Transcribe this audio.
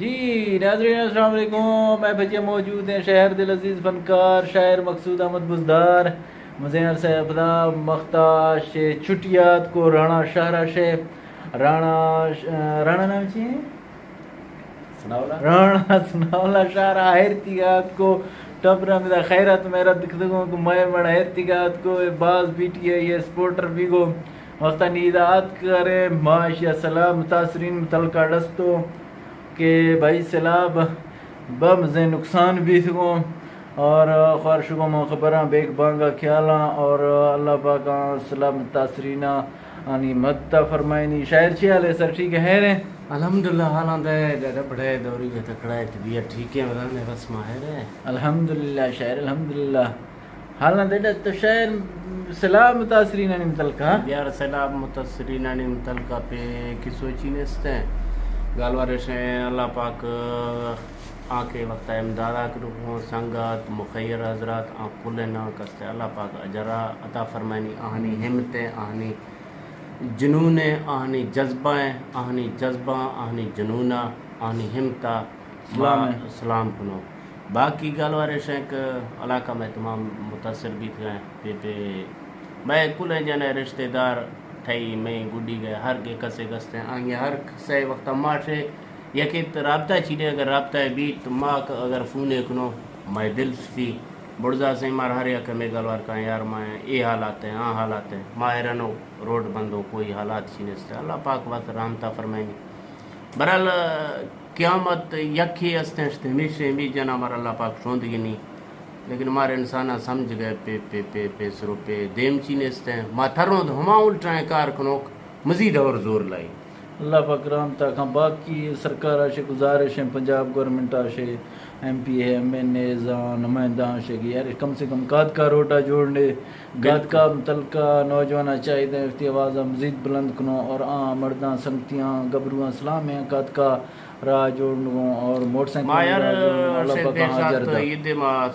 جی ناظرین السلام علیکم. میں بھجیا موجود ہیں شہر دل عزیز فنکار شاعر مقصود احمد بزدار مزینر صاحب مختاش چھٹیات کو رانا شاہرہ شے رانا نام چی رانا سناولا شاہرہ ہیرتیگات کو ٹبرا میں خیرات میرا دکھدگوں کو مائر مڑا ہیرتیگات کو باز بیٹی ہے یہ سپورٹر بھی کو وقتا نیدات کرے معاش یا سلام متاثرین متعلقہ ڈستو کہ بھائی سیلاب بمزے نقصان بھی تھوں اور خواہشوں میں خبراں بیک بانگا خیالاں اور اللہ پاکاں سلام متاثرینہ آنی مدتا فرمائنی. شاعر چی حال ہے سر؟ ٹھیک ہے رہے الحمدللہ حالاں دے بڑے دوری کے تکڑا ہے طبیعت ٹھیک ہے بدن میں بس ماہر ہے الحمدللہ. شاعر الحمدللہ حالاں دے تو شاعر سلام متاثرینہ نہیں متعلقہ یار سیلاب متاثرین نے متعلقہ پہ کسو چینستے ہیں گالوارے سے اللہ پاک آنکھ وقت امدادہ کرو سنگات مخیر حضرات آنکھ کل نہ کستے اللہ پاک اجرا عطا فرمائنی آہنی ہمتیں آہنی جنون آہنی جذبائیں آہنی جذبہ آہنی جنونہ آہنی ہمتہ سلام کنو. باقی گالوارے سے ایک علاقہ میں تمام متاثر بھی تھے پہ میں کل جانے رشتہ دار ٹھائی میں گڈی گئے ہر کے کسے کستے ہیں آنگے ہر سے وقت ماں سے یکیت رابطہ چیڑے اگر رابطہ بیت ماں اگر فونے کنو میں دل تھی بڑزا سے مار ہر یک میں گلوار کا یار میں اے حالات ہیں ہاں حالات ہیں ماہرانو روڈ بندو کوئی حالات چینستے اللہ پاک وقت رحمتہ فرمائنی. برحال قیامت یکھی استیں ہمیشہ بھی جنا ہمارا اللہ پاک شوندگی نہیں لیکن ہمارے انسانہ سمجھ گئے پہ سرو پہ دیم چینستے ہیں ماں تھروں تو ہما الٹائیں کار کنوک مزید اور زور لائی. اللہ پاک رحمتہ کا. باقی سرکار آشے گزارش ہیں پنجاب گورنمنٹ آشے ایم پی ہے ایم این اے نمائندہ آشے گی یار کم سے کم گاد کا روٹا جوڑنے گاد کا متعلقہ نوجوانہ چاہیے افتی آوازہ مزید بلند کنو اور مرداں سنگتیاں گبرواں اسلام ہیں گاد کا راہ جوڑنوں اور موٹر سائیکل ماں یار سے پیش آت یہ دے ماں